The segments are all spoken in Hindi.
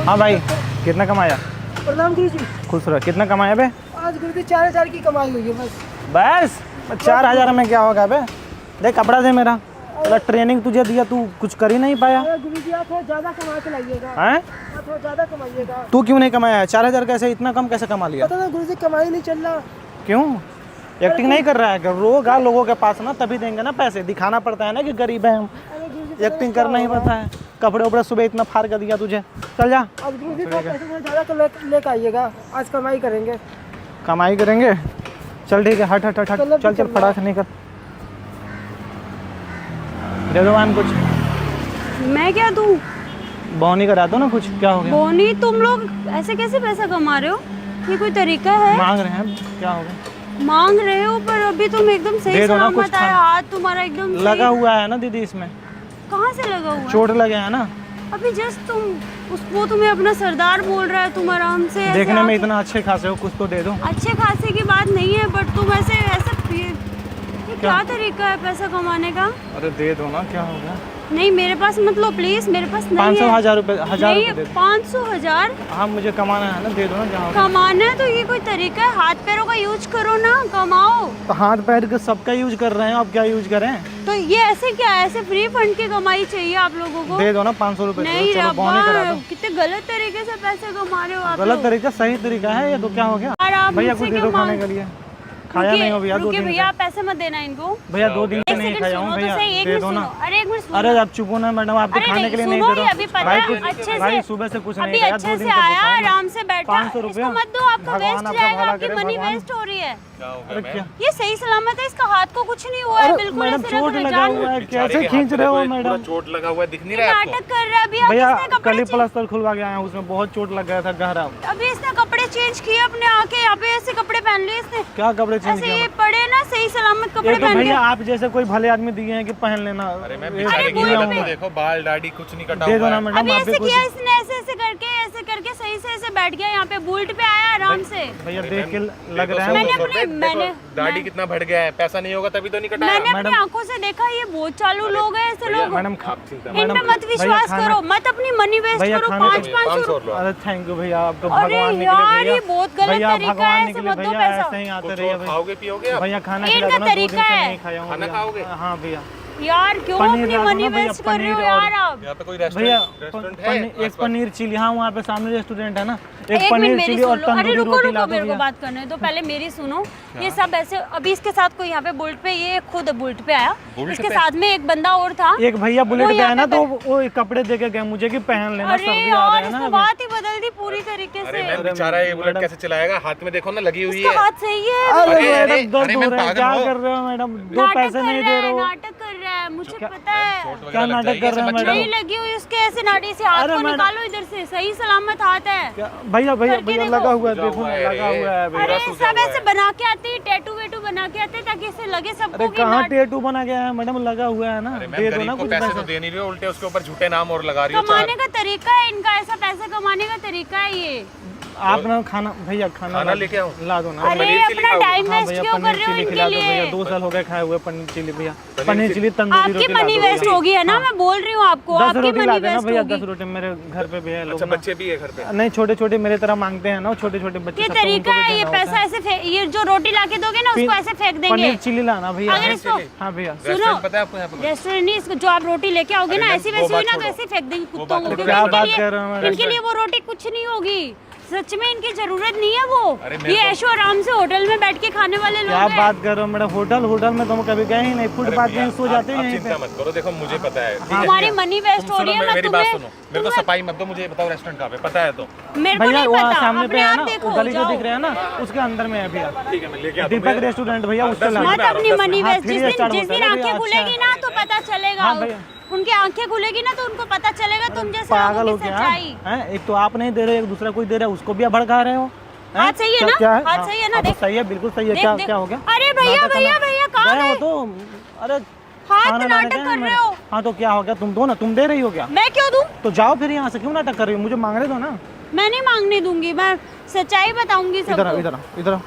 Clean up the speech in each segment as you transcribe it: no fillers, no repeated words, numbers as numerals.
हाँ भाई, कितना कमाया? प्रणाम गुरु जी। खुश रहो। कितना कमाया बे? आज गुरु जी 4000 की कमाई हुई है बस। 4000 में क्या होगा बे? देख कपड़ा दे मेरा। ट्रेनिंग तुझे दिया, तू कुछ कर ही नहीं पाया। गुरु जी आप थोड़ा ज्यादा कमा के लाइएगा। हैं? आप थोड़ा ज्यादा कमाइएगा। तू क्यों नहीं कमाया है? 4000 कैसे, इतना कम कैसे कमा लिया? पता ना गुरु जी, कमाई नहीं चल रहा। क्यों? एक्टिंग नहीं कर रहा है? रोगा लोगों के पास ना, तभी देंगे ना पैसे। दिखाना पड़ता है ना कि गरीब है हम। एक्टिंग करना ही पड़ता है। कपड़े उपड़े सुबह इतना फाड़ कर दिया तुझे। चल जा। अब गुरु जी पैसे थोड़ा ज्यादा लेके आइएगा। आज कमाई करेंगे। कमाई करेंगे? चल ठीक है, हट हट हट हट। चल चल, फटाक से निकल। दे दो मान कुछ। मैं क्या दूं? बोनी करा दो ना कुछ। क्या हो गया? बोनी? तुम लोग ऐसे कैसे पैसा कमा रहे हो? ये कोई तरीका है? मांग रहे हैं। क्या हो गया? मांग रहे हो पर अभी तुम एकदम सही दे दो ना सलामत कुछ। आया। हाथ तुम्हारा एकदम लगा हुआ है ना दीदी इसमें। कहाँ से लगा हुआ है? चोट लगे है ना। अभी जस्ट वो तुम्हें अपना सरदार बोल रहा है। तुम आराम से ऐसे देखने में आके- इतना अच्छे खासे हो, कुछ तो दे दो। अच्छे खासे की बात नहीं है, बट तुम ऐसे ये क्या तरीका है पैसा कमाने का? अरे दे दो ना, क्या हो गया? नहीं मेरे पास मत लो प्लीज, मेरे पास नहीं 500 है। 1000 रुपए, 1000 नहीं, रुपए दे दो। 500 1000 हाँ मुझे कमाना है ना, दे दो ना। क्या हो गया? कमाना है तो ये कोई तरीका है? हाथ पैरों का यूज करो ना, कमाओ। तो हाथ पैर के सबका यूज कर रहे हैं, अब क्या यूज करें? तो ये ऐसे क्या है? ऐसे फ्री फंड की कमाई चाहिए आप लोगों को? दे दो ना 500 रुपए। नहीं चलो बोनी करा अब्बा, दो। कितने गलत तरीके से पैसे कमा रहे हो आप गलत लोग। तरीका? सही तरीका है ये तो। क्या हो गया? यार आप भैया मुझसे कुछ दे क्यों दो खाने मांग- के लिए। खाया नहीं हो भैया 2 रुकिए दिन भैया, से। आप पैसे मत देना इनको। भैया 2 दिन से एक नहीं सेकंड खाया हूँ सुनो तो भैया। सही, एक दे मिनट दो ना। सुनो। अरे एक मिनट सुनो। अरे आप चुपो ना मैडम, आपके अरे खाने नहीं, के लिए नहीं सुनो दे ये रहा। अभी पता भाई है, कुछ- अच्छे भाई से सुबह से कुछ अभी नहीं खाया, अच्छे 2 से दिन से आया, भूखा हूँ मैं। आराम से बैठा। 500 इसको रुपया। मत दो, आपका भगवान वेस्ट आपका जाएगा, भला आपकी करे, मनी भगवान। वेस्ट हो रही है। अरे क्या? ये सही सलामत है, इसका हाथ को कुछ नहीं हुआ है अरे बिल्कुल। मैडम ऐसे चोट रख रहे, लगा जान- हुआ है, कैसे खींच रहे हो मैडम? चोट लगा हुआ है, दिख नहीं रहा है नाटक कर रहा है अभी। आप भैया इसने कल कपड़े ही चेंज- प्लास्टर खुलवा के आया हूँ, उसमें बहुत चोट लग गया था गहरा। अभी इसने कपड़े चेंज किए अपने आके। यहाँ पे ऐसे कपड़े पहन लिए इसने। क्या कपड़े चेंज ऐसे किया? ये पड़े ना, सही सलामत कपड़े एक तो पहन भैया के। आप जैसे कोई भले आदमी दिए हैं कि पहन लेना। अरे मैम ये बेचारे की दिया हालत हूँ। तो देखो, बाल दाढ़ी कुछ नहीं कटा दे दो हुआ ना है। मैडम, अभी आप ऐसे भी कुछ। किया इसने, ऐसे ऐसे करके सही से ऐसे बैठ गया यहाँ पे, बुलेट पे आया आराम से। भैया देख के लग देखो, रहा है। मैंने 100 अपने- रुपए, मैंने- देखो, दाढ़ी कितना बढ़ गया है। पैसा नहीं होगा तभी तो नहीं कटा मैंने रहा। अपनी आंखों से देखा, ये बहुत चालू लोग हैं ऐसे लोग। मैडम इन पे मत विश्वास करो, मत अपनी मनी वेस्ट भैया करो। खाने- 500 लो। अरे थैंक यू भैया, आप तो अरे भगवान निकले यार, भैया। ये बहुत गलत भैया तरीका है, भगवान ऐसे निकले मत दो भैया, पैसा। ऐसे ही आते कुछ रहिए और भैया। खाओगे पियोगे आप? भैया खाना इनका खिला दो ना, 2 दिन तरीका से है। नहीं खाया हूँ खाना भैया। खाओगे? हाँ भैया। यार क्यों पनीर अपनी ला दो मनी ना भैया, वेस्ट कर रहे हो पनीर यार और- आप? यहाँ पे कोई भैया रेस्टोरेंट है? एक पनीर चिली, हाँ वहाँ पे सामने रेस्टोरेंट है ना, एक एक मिनट पनीर मेरी चिली सुन और लो। अरे तंदूरी रुको रोटी रुको, ला दो मेरे को भैया। बात करने दो, पहले मेरी सुनो। ये सब ऐसे अभी इसके साथ कोई यहाँ पे बुलेट पे, ये खुद बुलेट पे आया, बुलेट इसके पे? साथ में एक बंदा और था। एक भैया बुलेट वो पे यहाँ आया ना, पे तो वो एक कपड़े दे के गए मुझे कि पहन लेना, अरे सर्दी आ यार, रहा है इसने ना। बात ही बदल दी पूरी तरीके अरे से। मैम बेचारा ये बुलेट कैसे चलाएगा? हाथ में देखो ना, लगी हुई इसका है। हाथ सही है। अरे अरे, मैडम दर्द अरे हो मैं रहा है, पागल क्या हूँ। कर रहे हो मैडम? 2 नाटक पैसे कर नहीं रहा दे है, रहे हो। नाटक कर रहा है, मुझे पता है। चोट क्या वगैरह लग नाटक जाएगी कर ऐसे रहे हैं बच्चे मैडम? नहीं लगी हुई उसके, ऐसे नाटी से हाथ अरे को मैडम- निकालो इधर से। सही सलामत हाथ है। क्या भैया भैया करके भैया देखो। लगा हुआ है, सूजा देखो हुआ ना, है, लगा हुआ है भैया। अरे सूजा सब हुआ ऐसे है। बना के आते हैं, टैटू वेटू बना के आते हैं ताकि इससे लगे सबको अरे कि कहाँ नाट- टेटू बना गया है मैडम? लगा हुआ है ना, अरे मैम दे दो गरीब ना को कुछ पैसे पैसे। तो दे नहीं रहे हो, उल्टे उसके ऊपर झूठे नाम और लगा रही हो। कमाने का तरीका है इनका, ऐसा पैसे कमाने का तरीका है ये। आप ना खाना भैया, खाना लेके आओ। ला दो ना। अरे पनीर चिली अपना खाओगे? टाइम हाँ वेस्ट भैया क्यों कर पनीर रहे हो चिली इनके खिला दो भैया, लिए? 2 साल हो गए खाए हुए पनीर चिली भैया। पनीर पनीर चिली- चिली तंदूरी आपकी रोटी ला मनी दो वेस्ट भैया। होगी है ना, मैं बोल रही हूँ आपको, 10 आपकी रोटी ला मनी देना वेस्ट भैया, होगी। 10 रोटी मेरे घर पे भी है लोग अच्छा ना। बच्चे भी है घर पे? नहीं छोटे छोटे मेरे तरह मांगते हैं ना, छोटे छोटे बच्चे। ये सबको तरीका उनको भी है, ये देना होता पैसा ऐसे ये जो रोटी लाके दोगे ना उसको ऐसे फेंक देंगे। पनीर चिली लाना भैया। अगर इसको हाँ भैया। सुनो, रेस्टोरेंट पता है आपको यहाँ पे? रेस्टोरेंट नहीं, इसको जो आप रोटी लेके आओगे ना, अरे ऐसी वो वैसी हुई बात ना तो छोड़ो। ऐसे फेंक देंगे कुत्तों बात को, छोड़ो। क्योंकि क्या इनके बात लिए- कर रहे हो मैडम? इनके लिए वो रोटी कुछ नहीं होगी। सच में इनकी जरूरत नहीं है वो। अरे मेरे ये को- ऐशो आराम से होटल में बैठ के खाने वाले लोग क्या हैं। बात कर रहे हो मैडम? होटल में तुम कभी गए ही नहीं, फुटपाथ भैया, में सो जाते हैं आप यहीं चिंता पे। मत करो, देखो मुझे पता है। ठीक है? हमारी मनी वेस्ट तुम हो रही सुनो, है। मैं मेरी बात तुम्हें- सुनो, मेरे को सफाई मत दो, मुझे ये बताओ रेस्टोरेंट कहाँ पे? पता है तो? मेरे को भैया नहीं वहाँ पता, सामने पे अपने है आप ना, देखो, गली जो जाओ। दिख रहा है ना, उसके अंदर में है भैया। ठीक है मैं लेके आता हूँ। दीपक रेस्टोरेंट भैया, उससे ला मत अपनी मनी हाँ, वेस्ट। 3 जिस स्टार दिन होटल है भैया, आंखें खुलेगी अच्छा। ना तो पता चलेगा। हाँ भैया। उनकी आंखें खुलेगी ना तो उनको पता चलेगा तुम जैसे पागल हो लोगों की क्या सच्चाई। हैं? एक तो आप नहीं दे रहे, एक दूसरा कोई दे रहा है, उसको भी आप भड़का रहे हो। हैं? हाथ सही है क्या- ना? क्या है? हाथ हाँ, सही है ना? हाँ, तो देख। सही है, बिल्कुल सही है। देख, क्या देख। क्या हो गया? अरे भैया नाटक भैया करना- भैया कहाँ गए हो गए? तो अरे हाथ खाना में लाने नाटक गए कर हैं रहे मैडम। हो। हाँ तो क्या हो गया? तुम दो ना, तुम दे रही हो क्या? मैं क्यों दूं? तो जाओ फिर यहाँ से, क्यों नाटक कर रही हो? मुझे मांगने दो ना। मैं नहीं मांगने दूंगी, मैं सच्चाई बताऊंगी इधर आओ, सबको। इधर आओ, इधर आओ।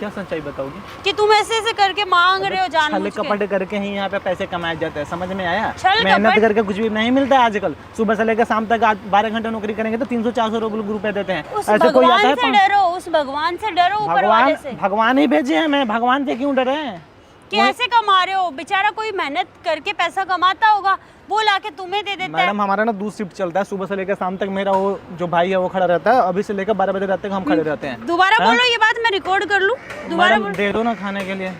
क्या सच्चाई बताओगी? कि तुम ऐसे ऐसे करके मांग रहे हो छल जानबूझ के। कपट करके ही यहाँ पे पैसे कमाए जाते हैं, समझ में आया? छल मेहनत कपट? करके कुछ भी नहीं मिलता है आजकल। सुबह से लेकर शाम तक 12 घंटे नौकरी करेंगे तो 300-400 रुपए देते हैं। उस ऐसे कोई आता भगवान है से डरो, उस भगवान से डरो, ऊपर वाले से। भगवान ही भेजे हैं, मैं भगवान से क्यों डरे हैं? कि ऐसे कमा रहे हो, बेचारा कोई मेहनत करके पैसा कमाता होगा, वो लाके तुम्हें दे देता है। मैडम हमारा ना 2 शिफ्ट चलता है, सुबह से लेकर शाम तक मेरा वो जो भाई है वो खड़ा रहता है, अभी से लेकर 12 बजे रात तक हम खड़े रहते हैं। दोबारा बोलो ये बात, मैं रिकॉर्ड कर लूं। दोबारा मैडम दे दो ना खाने के लिए।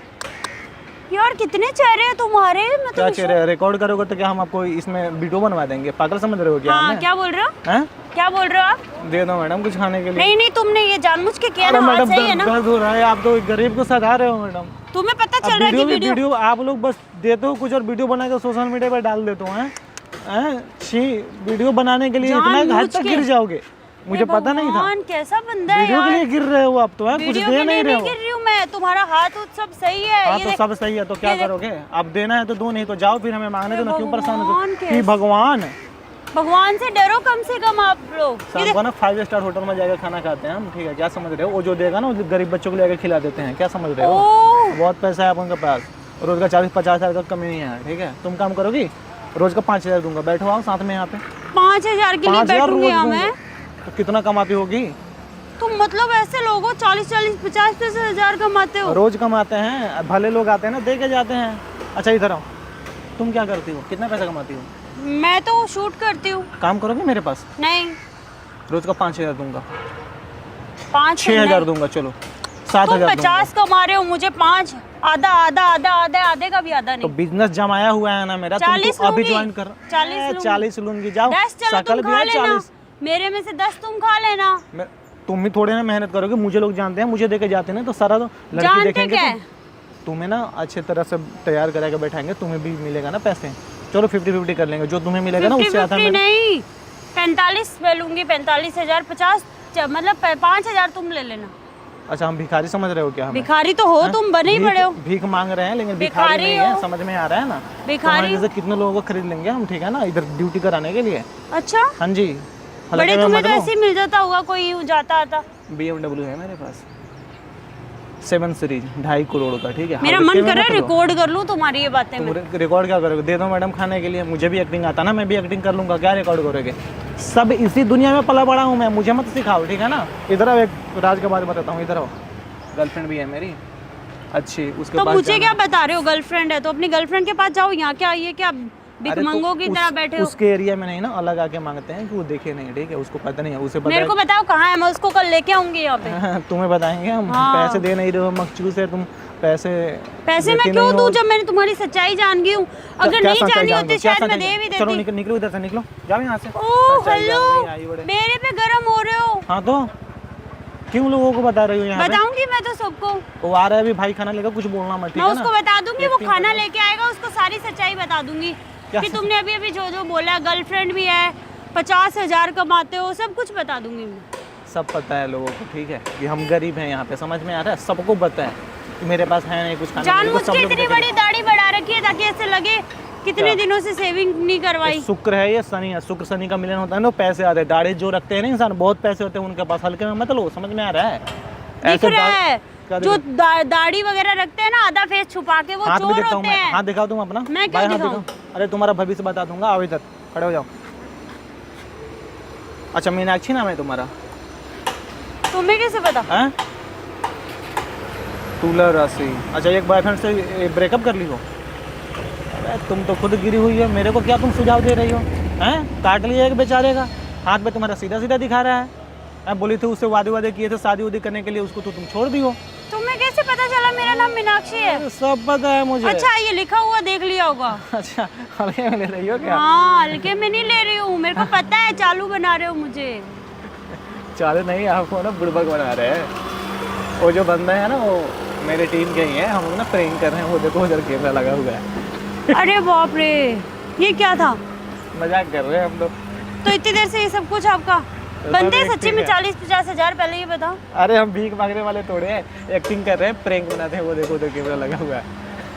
यार कितने चेहरे हैं तुम्हारे, मैं क्या तो चेहरे रिकॉर्ड करोगे तो क्या हम आपको इसमें वीडियो बनवा देंगे? पागल समझ रहे हो क्या हाँ हमें? क्या बोल रहे हो, हैं? क्या बोल रहे हो आप? दे दो मैडम कुछ खाने के लिए। नहीं नहीं, तुमने ये जानबूझ के किया अरे ना, बात मैडम सही है ना? दर्द हो रहा है, आप तो गरीब को सधा रहे हो मैडम। तुम्हें पता अब चल रहा है कि वीडियो आप लोग बस देते हो कुछ और वीडियो बना के सोशल मीडिया पर डाल देते हो। हैं? छी, वीडियो बनाने के लिए इतना हद जानबूझ तक के। गिर जाओगे, मुझे पता नहीं था। भगवान कैसा बंदा है वीडियो के यार। लिए गिर रहे हो आप तो, कुछ वीडियो दे के नहीं लिए रहे नहीं हो। गिर रही हूँ मैं, तुम्हारा हाथ उत सब सही है। हाँ ये तो देख- सब सही है तो क्या ये देख- करोगे? आप देना है तो दो, नहीं तो जाओ, फिर हमें मांगने दो ना, क्यों परेशान हो? भगवान कि कैसे- भगवान भगवान से डरो कम से कम आप लोग। ये शाम को ना 5 स्टार होटल में जाकर खाना खाते हैं हम, ठीक है? क्या समझ रहे हो? वो जो देगा ना वो गरीब बच्चों को लेकर खिला देते हैं, क्या समझ रहे हो? ओह, बहुत पैसा है आप उनके पास, रोज का 40-50 हज़ार का कमी नहीं है, ठीक है? तुम काम करोगी, रोज का 5,000 दूंगा, बैठो आओ साथ में यहाँ पे। 5,000 के लिए 5,000 रोज बैठूंगी यहाँ दूंगा। मैं? तो कितना कमाती होगी? तुम मतलब ऐसे लोग हो 40-40, 50-50 हजार कमाते हो? रोज कमाते हैं, भले लोग आते हैं ना दे के जाते हैं। अच्छा इधर आओ, तुम क्या करती हो? कितना पैसा कमाती हो? मैं तो शूट करती हूँ। काम करोगे मेरे पास? नहीं, रोज का 5,000 दूंगा, 5 6,000 दूंगा, चलो तुम 7,000 दूंगा। 50 कमा रहे हो, मुझे 5, आधा आधा आधा आधा आधे का भी आधा तो नहीं। बिजनेस जमाया हुआ है ना मेरा, 40 तुमको अभी लूंगी। ज्वाइन कर 40 लूंगी। 40 लूंगी, जाओ। 10 चलो शकल तुम भी खा है लेना, 40। मेरे में से 10 तुम खा लेना। तुम भी थोड़े ना मेहनत करोगे, मुझे लोग जानते हैं, मुझे देके जाते हैं ना, तो सारा तो लड़की जानते देखेंगे क्या तो है? तुम्हें ना अच्छे तरह से तैयार करा के बैठाएंगे, तुम्हें भी मिलेगा ना पैसे। चलो 50-50 कर लेंगे, जो तुम्हें मिलेगा ना उससे आता 50-50 है। नहीं, 45 मैं लूंगी, 45,000, 50 मतलब 5,000 तुम ले लेना। अच्छा हम भिखारी समझ रहे हो क्या हमें? भिखारी तो हो, तुम बने ही भीख- बड़े हो। भीख मांग रहे हैं लेकिन भिखारी भिखारी नहीं है, हो। समझ में आ रहा है ना? भिखारी- तुम्हारे जैसे कितने लोगों को खरीद लेंगे हम, ठीक है ना, इधर ड्यूटी कराने के लिए। अच्छा, हाँ जी, बड़े तुम्हें तो ऐसे ही मिल जाता होगा, कोई यूं जाता आता। BMW है मेरे पास 7 सीरीज, 2.5 करोड़ का, ठीक है? मेरा हर मन बच्चे कर रहा है में मत लो। रिकॉर्ड कर लूं तुम्हारी ये बातें मैं। रिकॉर्ड क्या करोगे? दे दो मैडम खाने के लिए, मुझे भी एक्टिंग आता ना, मैं भी एक्टिंग कर लूंगा, क्या रिकॉर्ड करोगे? सब इसी दुनिया में पला बड़ा हूँ मैं, मुझे मत सिखाओ, ठीक है ना? इधर आओ, एक राज के बारे में बताता हूँ, इधर आओ। गर्लफ्रेंड भी है मेरी अच्छी, उसके तो पास मुझे जाना क्या बता रहे हो? गर्लफ्रेंड है तो अपनी गर्लफ्रेंड के पास जाओ, यहाँ क्या ये क्या अरे तो भिखमंगों की तरह बैठे हो? उसके एरिया में नहीं ना, अलग आके मांगते हैं कि वो देखे नहीं, ठीक है? उसको पता नहीं है, उसे पता मेरे को बताओ कहाँ है, मैं उसको कल लेके आऊंगी यहाँ पे। है। तुम्हें बताएंगे हम। हाँ। पैसे दे नहीं रहे हो, मखचूस है तुम, पैसे पैसे मैं देती क्यों नहीं दूं हो। जब मैंने तुम्हारी सच्चाई जान गई हूँ? अगर क्या नहीं सच्चाई जानी जान होती दो? क्या शायद मैं सच्चाई? दे भी चलो देती। निकलो इधर से, निकलो, जाओ यहाँ से। ओह सच्चाई हेलो, जानने आई बड़े। मेरे पे गरम हो रहे हो? हाँ तो क्यों लोगों को बता रही हो यहाँ पे? बताऊंगी मैं तो सबको। वो आ रहा है अभी भाई, खाना लेकर, कुछ बोलना मत, ठीक मैं है ना? उसको बता दूंगी, वो Acting खाना करो। लेके आएगा, उसको सारी सच्चाई बता दूंगी क्या कि तुमने अभी अभी जो जो बोला, गर्लफ्रेंड भी है, 50,000 कमाते हो, सब कुछ बता दूंगी मैं। सब पता है लोगों को, ठीक है? कि हम गरीब हैं यहाँ पे, समझ में आ रहा है? सबको पता है कि मेरे पास है नहीं कुछ खाने के लिए, जानबूझ तो सब के लोग इतनी देख रहे बड़ी दाढ़ी बढ़ा रखी है ताकि ऐसे लगे कितने क्या? दिनों से सेविंग नहीं हैं। करवाई। शुक्र है ये शनि है, शुक्र शनि का मिलन होता है ना, तो पैसे आते हैं। दाढ़ी जो रखते हैं ना इंसान, बहुत पैसे होते हैं उनके पास, हल्के में मत लो, समझ में आ रहा है? दिख ऐसे रहा दाढ़- है क्या जो दिख दाढ़ी वगैरह रखते हैं ना, आधा फेस छुपा के, वो हाथ भी चोर दिखाऊं होते मैं? हैं। हाथ दिखाओ तुम अपना, मैं क्यों बाएं हाथ दिखाऊं? दिखाओ। अरे तुम्हारा भविष्य बता दूंगा, आओ इधर खड़े हो जाओ। अच्छा मीनाक्षी नाम है तुम्हारा? तुम्हें कैसे पता? हैं? तुला राशि। अच्छा एक बॉयफ्रेंड से ब्रेकअप कर ली हो? अरे तुम तो खुद गिरी हुई है, मेरे को क्या तुम सुझाव दे रही हो? हैं? काट लिया एक बेचारे का हाथ में, तुम्हारा सीधा सीधा दिखा रहा है। मैं बोली थी उससे वादे किए थे शादी उदी करने के लिए, उसको तो तुम छोड़ दी हो। तुम्हें कैसे पता चला मेरा नाम मीनाक्षी है? अरे सब पता है मुझे। अच्छा ये लिखा हुआ देख लिया होगा। अच्छा हल्के में ले रही हो क्या? हाँ हल्के में नहीं ले रही हूँ, मेरे को पता है, चालू बना रहे हो मुझे। चालू नहीं, आपको ना बुड़बक बना रहे हैं। वो जो बंदा है ना, वो मेरे टीम के ही है, हम लोग ना प्रेइंग कर रहे हैं, वो देखो उधर कैमरा लगा हुआ है। अरे बाप रे, ये क्या था? मजाक कर रहे हैं हम लोग। तो इतनी देर से ये सब कुछ आपका बनते हैं सच्ची में 40-50 हज़ार? पहले ये बताओ। अरे हम भीख मांगने वाले थोड़े हैं, एक्टिंग कर रहे हैं, प्रैंक बनाते हैं, वो देखो उधर कैमरा लगा हुआ है।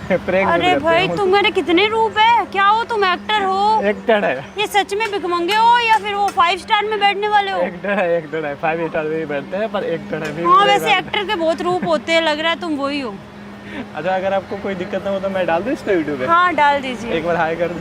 प्रैंक अरे भाई तुम्हारे कितने रूप है, क्या हो तुम, एक्टर हो? एक्टर है, ये सच में भिखमंगे हो या फिर वो 5 स्टार में बैठने वाले हो? एक्टर है 5 स्टार में भी बैठते हैं पर एक्टर है भी। हाँ वैसे एक्टर के बहुत रूप होते हैं, लग रहा है तुम वही हो। अच्छा अगर आपको कोई दिक्कत ना हो तो मैं डाल दूँ इस पे वीडियो पे? हाँ डाल दीजिए। एक बार हाय कर दो।